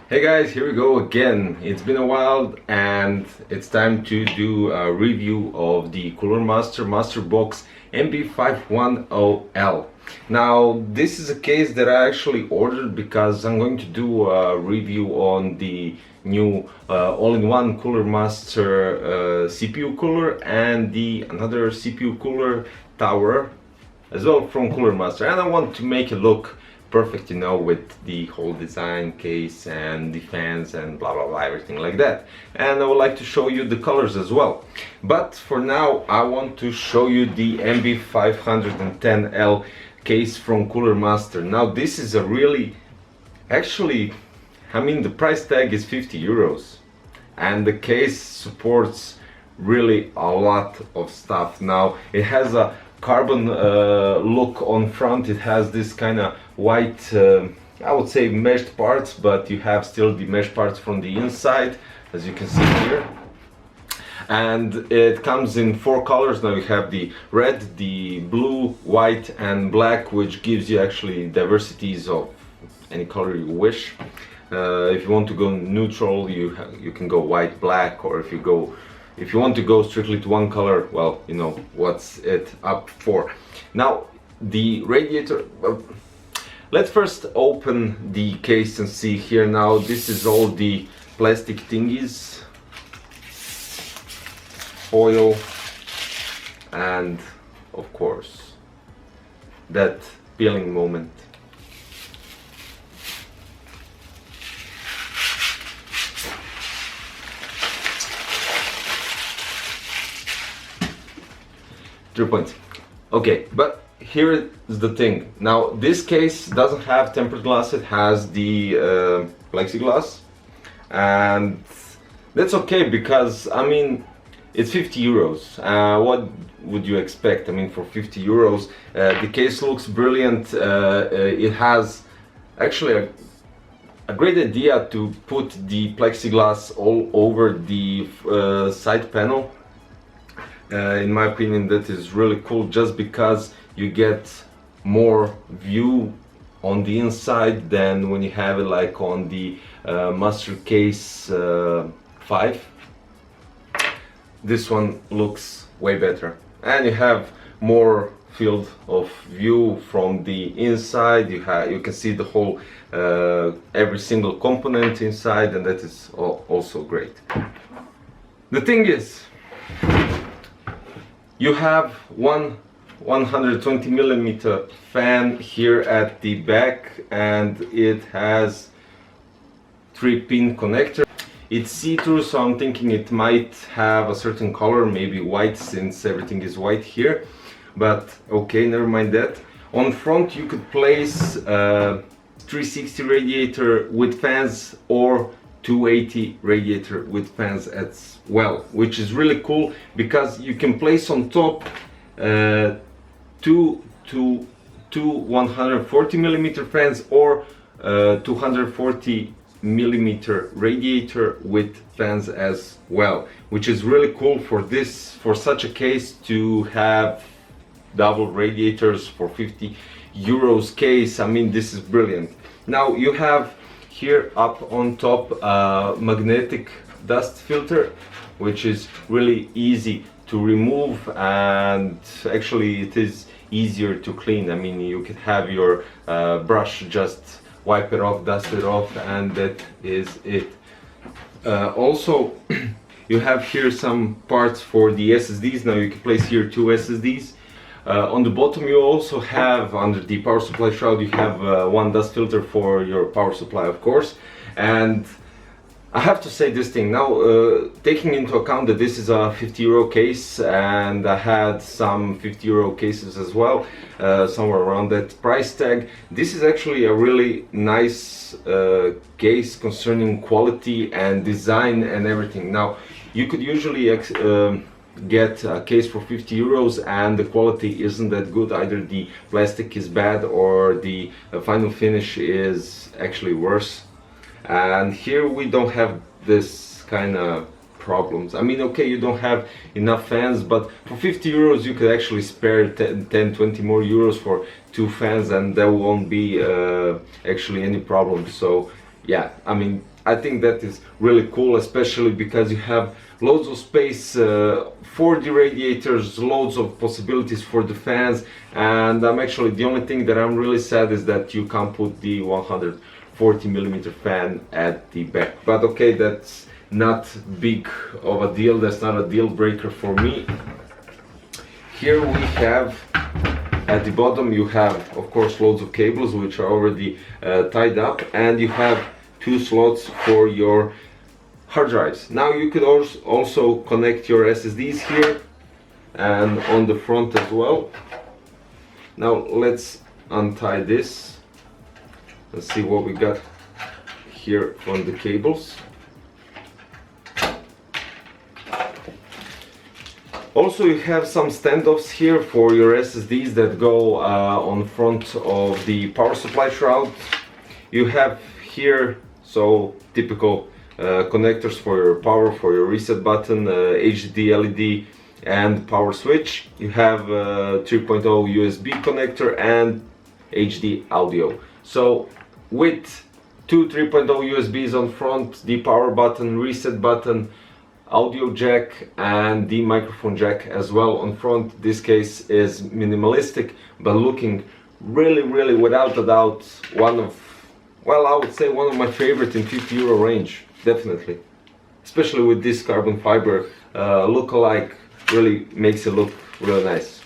Hey guys, here we go again. It's been a while and it's time to do a review of the Cooler Master MasterBox MB510L. Now this is a case that I actually ordered because I'm going to do a review on the new all-in-one Cooler Master CPU cooler and the another CPU cooler tower as well from Cooler Master, and I want to make it look perfect, you know, with the whole design case and the fans and blah blah blah, everything like that. And I would like to show you the colors as well, but for now I want to show you the MB510L case from Cooler Master. Now this is a really, actually, I mean, the price tag is 50 euros and the case supports really a lot of stuff. Now it has a carbon look on front. It has this kind of white, I would say meshed parts, but you have still the mesh parts from the inside, as you can see here. And it comes in 4 colors. Now you have the red, the blue, white and black, which gives you actually diversities of any color you wish. If you want to go neutral, you can go white, black, or if you want to go strictly to one color, well, you know what's it up for. Now the radiator, let's first open the case and see here. Now this is all the plastic thingies, foil, and of course that peeling moment. £3. Okay, but here is the thing. Now this case doesn't have tempered glass, it has the plexiglass, and that's okay because, I mean, it's 50 euros. What would you expect? I mean, for 50 euros the case looks brilliant. It has actually a great idea to put the plexiglass all over the side panel. In my opinion, that is really cool, just because you get more view on the inside than when you have it like on the Master Case 5. This one looks way better, and you have more field of view from the inside. You can see the whole every single component inside, and that is also great. The thing is, you have one 120mm fan here at the back, and it has 3-pin connector. It's see-through, so I'm thinking it might have a certain color, maybe white, since everything is white here, but okay, never mind that. On front you could place 360 radiator with fans or 280 radiator with fans as well, which is really cool because you can place on top two 140mm fans or 240mm radiator with fans as well, which is really cool for such a case to have double radiators for 50 euros case. I mean, this is brilliant. Now you have here up on top magnetic dust filter, which is really easy to remove, and actually it is easier to clean. I mean, you could have your brush just wipe it off, dust it off, and that is it. Also you have here some parts for the SSDs. Now you can place here 2 SSDs. On the bottom you also have, under the power supply shroud, you have one dust filter for your power supply, of course. And I have to say this thing now, taking into account that this is a 50 euro case, and I had some 50 euro cases as well, somewhere around that price tag, this is actually a really nice case concerning quality and design and everything. Now you could usually get a case for 50 euros and the quality isn't that good. Either the plastic is bad or the final finish is actually worse. And here we don't have this kind of problems. I mean, okay, you don't have enough fans, but for 50 euros you could actually spare 10-20 more euros for 2 fans, and there won't be actually any problem. So yeah, I mean, I think that is really cool, especially because you have loads of space for the radiators, loads of possibilities for the fans, and I'm actually, the only thing that I'm really sad is that you can't put the 140mm fan at the back. But okay, that's not big of a deal, that's not a deal breaker for me. Here we have, at the bottom you have of course loads of cables which are already tied up, and you have 2 slots for your hard drives. Now you could also connect your SSDs here and on the front as well. Now let's untie this. Let's see what we got here on the cables. Also, you have some standoffs here for your SSDs that go on front of the power supply shroud. You have here, so typical connectors for your power, for your reset button, HD LED and power switch. You have 3.0 USB connector and HD audio. So with 2 3.0 USBs on front, the power button, reset button, audio jack and the microphone jack as well on front. This case is minimalistic but looking really without a doubt one of, well, I would say one of my favorite in €50 range, definitely. Especially with this carbon fiber look-alike, really makes it look really nice.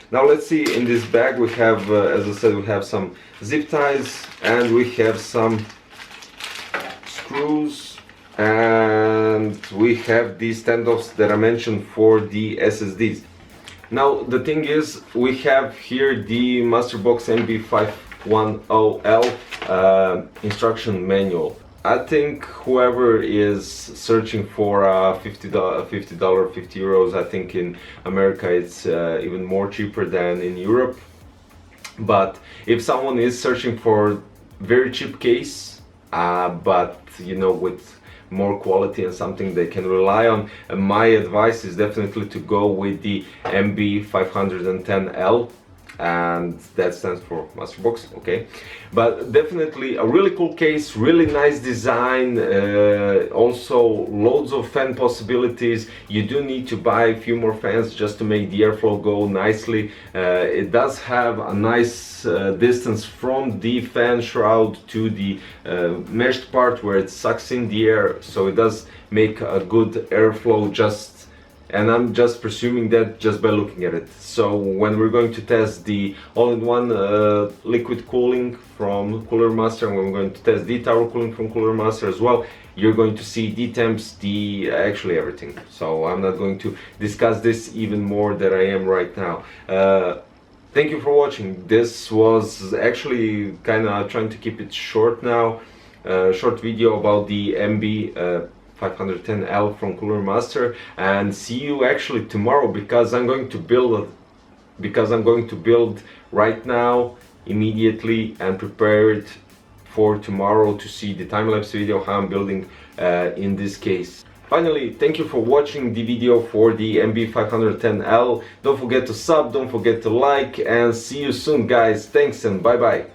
Now let's see, in this bag we have, as I said, we have some zip ties and we have some screws, and we have these standoffs that I mentioned for the SSDs. Now the thing is, we have here the MasterBox MB510L instruction manual. I think whoever is searching for $50, €50, I think in America it's even more cheaper than in Europe. But if someone is searching for very cheap case, but you know, with more quality and something they can rely on, my advice is definitely to go with the MB510L, and that stands for MasterBox, okay? But definitely a really cool case, really nice design, also loads of fan possibilities. You do need to buy a few more fans just to make the airflow go nicely. It does have a nice distance from the fan shroud to the meshed part where it sucks in the air, so it does make a good airflow, and I'm just presuming that just by looking at it. So when we're going to test the all-in-one liquid cooling from Cooler Master, and when we're going to test the tower cooling from Cooler Master as well, you're going to see the temps, actually everything. So I'm not going to discuss this even more than I am right now. Thank you for watching. This was actually kind of trying to keep it short now. Short video about the MB510L from Cooler Master, and see you actually tomorrow, because I'm going to build right now immediately and prepare it for tomorrow to see the time-lapse video how I'm building in this case. Finally, thank you for watching the video for the MB510L. Don't forget to sub, don't forget to like, and see you soon guys. Thanks and bye bye.